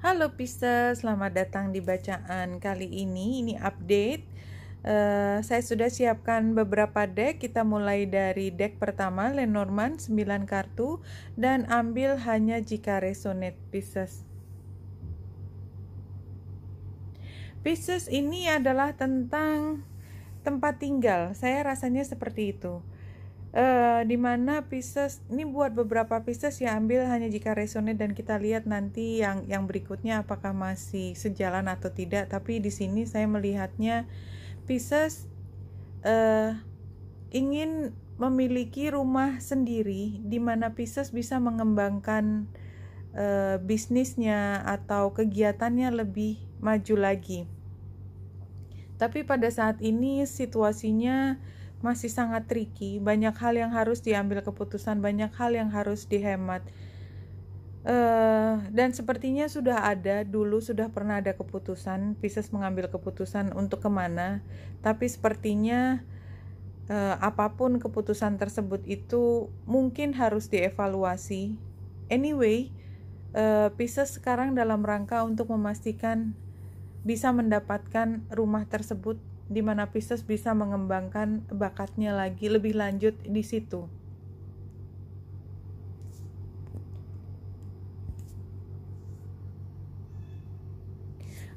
Halo Pisces, selamat datang di bacaan kali ini. Ini update. Saya sudah siapkan beberapa deck. Kita mulai dari deck pertama, Lenormand 9 kartu, dan ambil hanya jika resonate Pisces. Pisces ini adalah tentang tempat tinggal. Saya rasanya seperti itu. Dimana Pisces ini buat beberapa Pisces ya, ambil hanya jika resonate, dan kita lihat nanti yang berikutnya apakah masih sejalan atau tidak. Tapi di sini saya melihatnya Pisces ingin memiliki rumah sendiri di mana Pisces bisa mengembangkan bisnisnya atau kegiatannya lebih maju lagi. Tapi pada saat ini situasinya masih sangat tricky, banyak hal yang harus diambil keputusan, banyak hal yang harus dihemat. Dan sepertinya dulu sudah pernah ada keputusan, Pisces mengambil keputusan untuk kemana, tapi sepertinya apapun keputusan tersebut itu mungkin harus dievaluasi. Anyway, Pisces sekarang dalam rangka untuk memastikan bisa mendapatkan rumah tersebut, di mana Pisces bisa mengembangkan bakatnya lagi lebih lanjut di situ.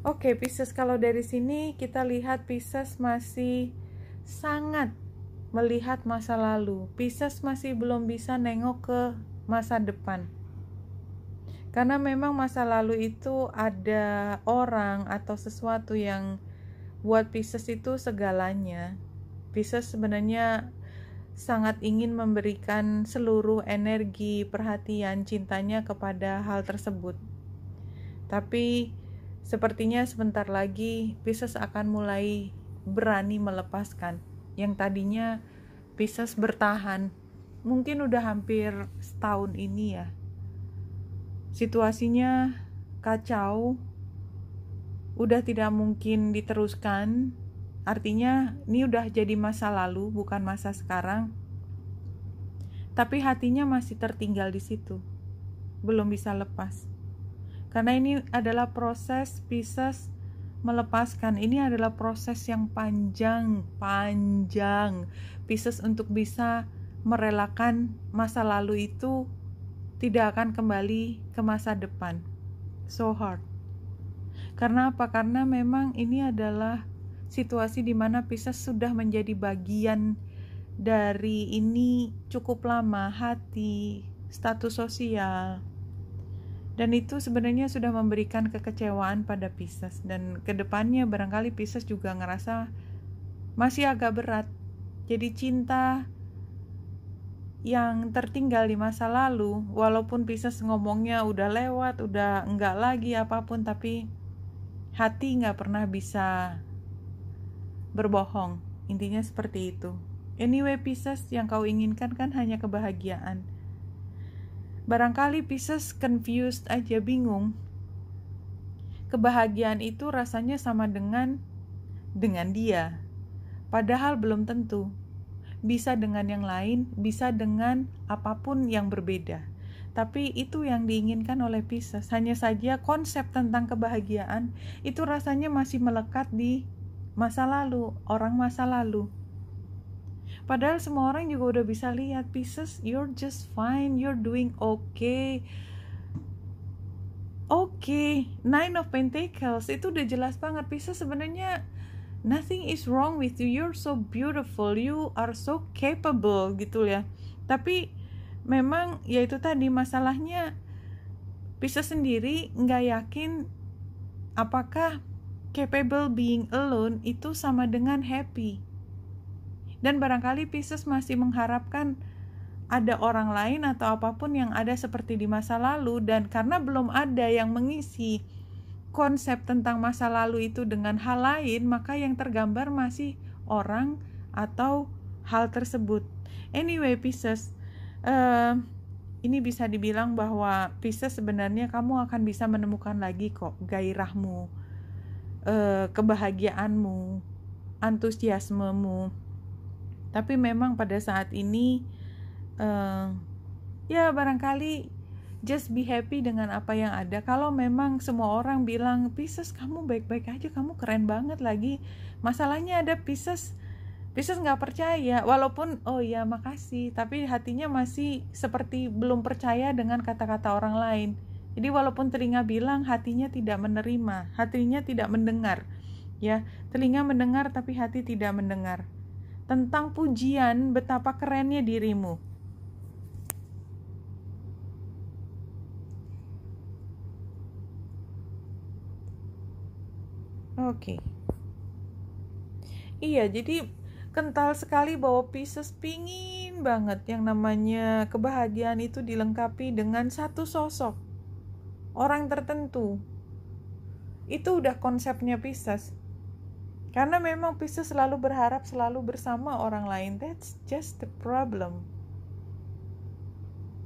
Oke, Pisces, kalau dari sini kita lihat Pisces masih sangat melihat masa lalu. Pisces masih belum bisa nengok ke masa depan. Karena memang masa lalu itu ada orang atau sesuatu yang buat Pisces itu segalanya. Pisces sebenarnya sangat ingin memberikan seluruh energi, perhatian, cintanya kepada hal tersebut. Tapi sepertinya sebentar lagi Pisces akan mulai berani melepaskan. Yang tadinya Pisces bertahan, mungkin udah hampir setahun ini ya, situasinya kacau, udah tidak mungkin diteruskan. Artinya ini udah jadi masa lalu, bukan masa sekarang. Tapi hatinya masih tertinggal di situ, belum bisa lepas. Karena ini adalah proses Pisces melepaskan. Ini adalah proses yang panjang. Pisces untuk bisa merelakan masa lalu itu tidak akan kembali ke masa depan. So hard. Karena apa? Karena memang ini adalah situasi di mana Pisces sudah menjadi bagian dari ini cukup lama, hati, status sosial. Dan itu sebenarnya sudah memberikan kekecewaan pada Pisces. Dan kedepannya barangkali Pisces juga ngerasa masih agak berat. Jadi cinta yang tertinggal di masa lalu, walaupun Pisces ngomongnya udah lewat, udah enggak lagi apapun, tapi hati nggak pernah bisa berbohong. Intinya seperti itu. Anyway, Pisces, yang kau inginkan kan hanya kebahagiaan. Barangkali Pisces confused aja, bingung. Kebahagiaan itu rasanya sama dengan dia. Padahal belum tentu. Bisa dengan yang lain, bisa dengan apapun yang berbeda. Tapi itu yang diinginkan oleh Pisces. Hanya saja konsep tentang kebahagiaan itu rasanya masih melekat di masa lalu, orang masa lalu. Padahal semua orang juga udah bisa lihat, Pisces, you're just fine, you're doing okay. Nine of Pentacles itu udah jelas banget. Pisces sebenarnya nothing is wrong with you, you're so beautiful, you are so capable gitu ya. Tapi memang ya itu tadi masalahnya, Pisces sendiri nggak yakin apakah capable being alone itu sama dengan happy. Dan barangkali Pisces masih mengharapkan ada orang lain atau apapun yang ada seperti di masa lalu, dan karena belum ada yang mengisi konsep tentang masa lalu itu dengan hal lain, maka yang tergambar masih orang atau hal tersebut. Anyway, Pisces, ini bisa dibilang bahwa Pisces sebenarnya kamu akan bisa menemukan lagi kok gairahmu, kebahagiaanmu, antusiasmemu. Tapi memang pada saat ini ya barangkali just be happy dengan apa yang ada. Kalau memang semua orang bilang, Pisces kamu baik-baik aja, kamu keren banget lagi, masalahnya ada Pisces nggak percaya, walaupun oh ya makasih, tapi hatinya masih seperti belum percaya dengan kata-kata orang lain. Jadi walaupun telinga bilang, hatinya tidak menerima, hatinya tidak mendengar. Ya, telinga mendengar tapi hati tidak mendengar. Tentang pujian betapa kerennya dirimu. Oke. Iya, jadi kental sekali bahwa Pisces pingin banget yang namanya kebahagiaan itu dilengkapi dengan satu sosok orang tertentu. Itu udah konsepnya Pisces. Karena memang Pisces selalu berharap selalu bersama orang lain. That's just the problem.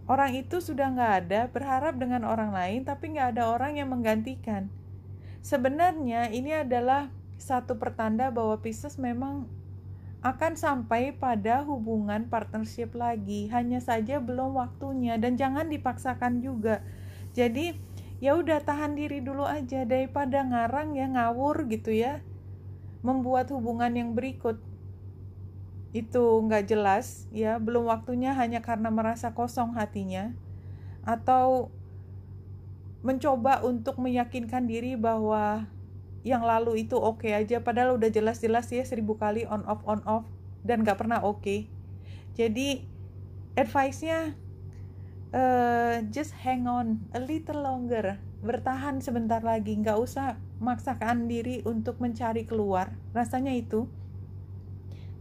Orang itu sudah gak ada, berharap dengan orang lain, tapi gak ada orang yang menggantikan. Sebenarnya ini adalah satu pertanda bahwa Pisces memang akan sampai pada hubungan partnership lagi. Hanya saja belum waktunya, dan jangan dipaksakan juga. Jadi ya udah tahan diri dulu aja, daripada ngarang ya, ngawur gitu ya, membuat hubungan yang berikut itu nggak jelas ya, belum waktunya hanya karena merasa kosong hatinya, atau mencoba untuk meyakinkan diri bahwa yang lalu itu oke aja, padahal udah jelas-jelas ya 1000 kali on off dan nggak pernah oke. Jadi advice-nya just hang on a little longer, bertahan sebentar lagi, nggak usah maksakan diri untuk mencari keluar. Rasanya itu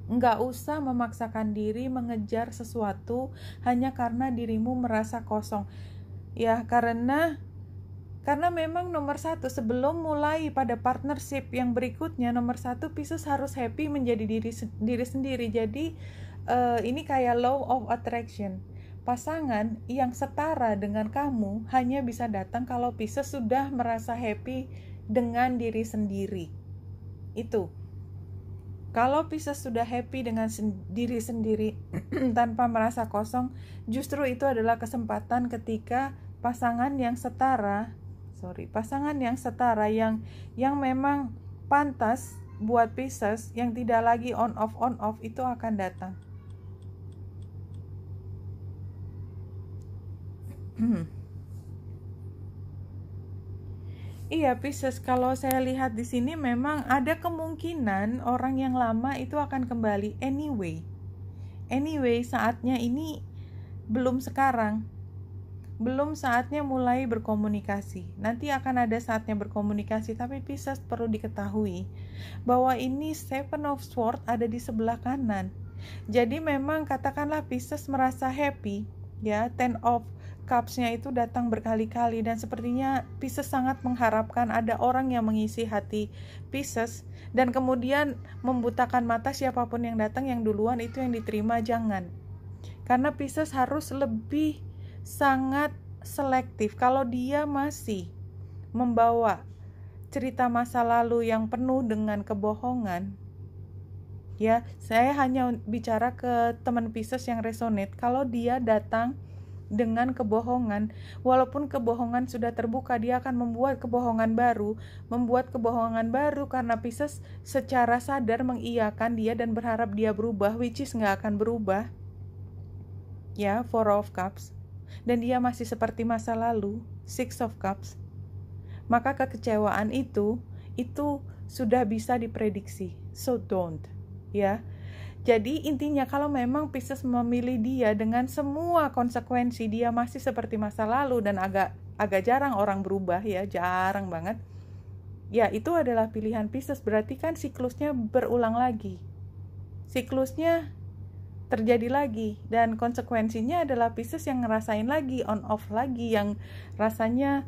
nggak usah memaksakan diri mengejar sesuatu hanya karena dirimu merasa kosong ya, karena memang nomor satu, sebelum mulai pada partnership yang berikutnya, nomor satu Pisces harus happy menjadi diri sendiri. Jadi ini kayak law of attraction. Pasangan yang setara dengan kamu hanya bisa datang kalau Pisces sudah merasa happy dengan diri sendiri. Itu. Kalau Pisces sudah happy dengan diri sendiri tanpa merasa kosong, justru itu adalah kesempatan ketika pasangan yang setara yang memang pantas buat Pisces, yang tidak lagi on off itu akan datang. Iya Pisces, kalau saya lihat di sini memang ada kemungkinan orang yang lama itu akan kembali anyway, saatnya ini belum sekarang. Belum saatnya mulai berkomunikasi. Nanti akan ada saatnya berkomunikasi, tapi Pisces perlu diketahui bahwa ini Seven of Swords ada di sebelah kanan. Jadi memang katakanlah Pisces merasa happy, ya, Ten of Cups-nya itu datang berkali-kali, dan sepertinya Pisces sangat mengharapkan ada orang yang mengisi hati Pisces, dan kemudian membutakan mata siapapun yang datang, yang duluan itu yang diterima. Jangan. Karena Pisces harus lebih sangat selektif. Kalau dia masih membawa cerita masa lalu yang penuh dengan kebohongan, ya, saya hanya bicara ke teman Pisces yang resonate. Kalau dia datang dengan kebohongan, walaupun kebohongan sudah terbuka, dia akan membuat kebohongan baru karena Pisces secara sadar mengiyakan dia dan berharap dia berubah, which is nggak akan berubah. Ya, Four of Cups. Dan dia masih seperti masa lalu, Six of Cups. Maka kekecewaan itu sudah bisa diprediksi. So don't, ya. Jadi intinya kalau memang Pisces memilih dia dengan semua konsekuensi, dia masih seperti masa lalu dan agak jarang orang berubah, ya, jarang banget. Ya, itu adalah pilihan Pisces, berarti kan siklusnya berulang lagi. Siklusnya terjadi lagi, dan konsekuensinya adalah Pisces yang ngerasain lagi on off lagi, yang rasanya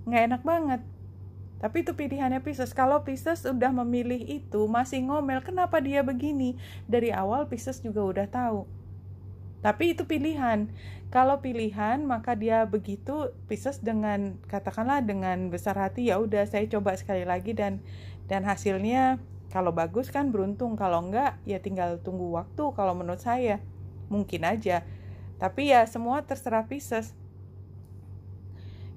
nggak enak banget. Tapi itu pilihannya Pisces. Kalau Pisces udah memilih itu, masih ngomel kenapa dia begini, dari awal Pisces juga udah tahu. Tapi itu pilihan. Kalau pilihan, maka dia begitu. Pisces dengan, katakanlah dengan besar hati, ya udah saya coba sekali lagi, dan hasilnya kalau bagus kan beruntung, kalau enggak ya tinggal tunggu waktu. Kalau menurut saya mungkin aja Tapi ya semua terserah Pisces.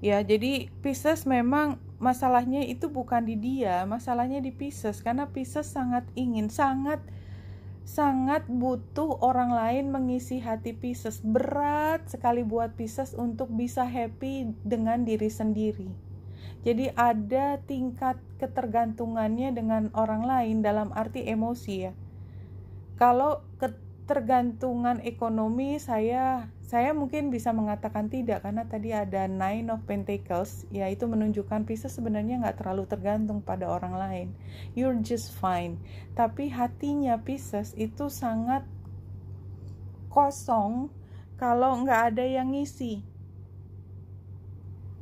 Ya, jadi Pisces memang masalahnya itu bukan di dia, masalahnya di Pisces. Karena Pisces sangat ingin, sangat butuh orang lain mengisi hati Pisces. Berat sekali buat Pisces untuk bisa happy dengan diri sendiri. Jadi ada tingkat ketergantungannya dengan orang lain dalam arti emosi ya. Kalau ketergantungan ekonomi saya mungkin bisa mengatakan tidak, karena tadi ada Nine of Pentacles, yaitu menunjukkan Pisces sebenarnya nggak terlalu tergantung pada orang lain. You're just fine. Tapi hatinya Pisces itu sangat kosong kalau nggak ada yang ngisi.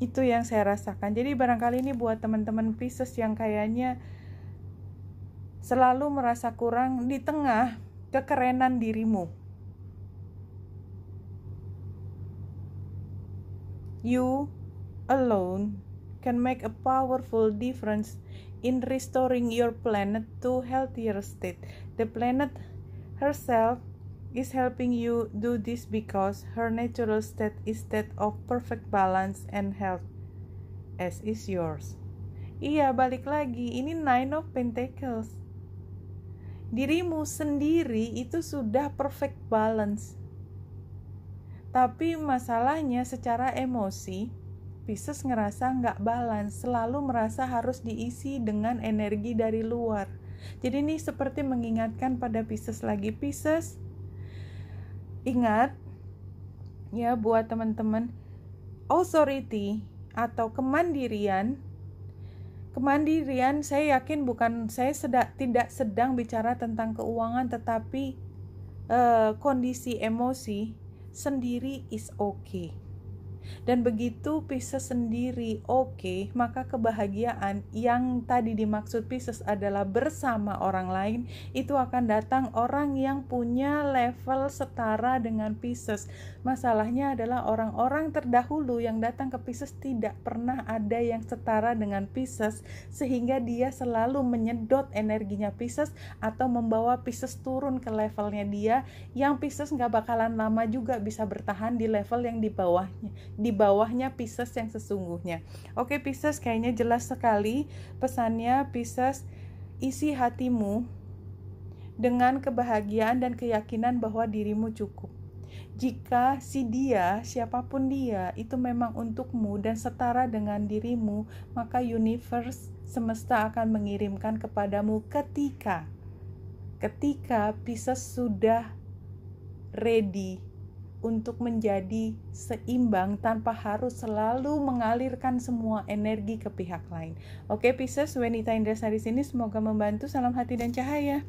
Itu yang saya rasakan. Jadi barangkali ini buat teman-teman Pisces yang kayaknya selalu merasa kurang di tengah kekerenan dirimu. You alone can make a powerful difference in restoring your planet to healthier state. The planet herself is helping you do this because her natural state is that of perfect balance and health, as is yours. Iya, balik lagi, ini Nine of Pentacles. Dirimu sendiri itu sudah perfect balance. Tapi masalahnya secara emosi, Pisces ngerasa nggak balance, selalu merasa harus diisi dengan energi dari luar. Jadi ini seperti mengingatkan pada Pisces lagi. Pisces, ingat ya buat teman-teman, authority atau kemandirian saya yakin saya tidak sedang bicara tentang keuangan, tetapi kondisi emosi sendiri is okay. Dan begitu Pisces sendiri oke, maka kebahagiaan yang tadi dimaksud Pisces adalah bersama orang lain, itu akan datang orang yang punya level setara dengan Pisces. Masalahnya adalah orang-orang terdahulu yang datang ke Pisces tidak pernah ada yang setara dengan Pisces, sehingga dia selalu menyedot energinya Pisces atau membawa Pisces turun ke levelnya dia, yang Pisces gak bakalan lama juga bisa bertahan di level yang di bawahnya Pisces yang sesungguhnya. Oke Pisces, kayaknya jelas sekali pesannya. Pisces, isi hatimu dengan kebahagiaan dan keyakinan bahwa dirimu cukup. Jika siapapun dia, itu memang untukmu dan setara dengan dirimu, maka universe, semesta akan mengirimkan kepadamu ketika Pisces sudah ready untuk menjadi seimbang tanpa harus selalu mengalirkan semua energi ke pihak lain. Oke Pisces, Wenita Indrasari sini, semoga membantu. Salam hati dan cahaya.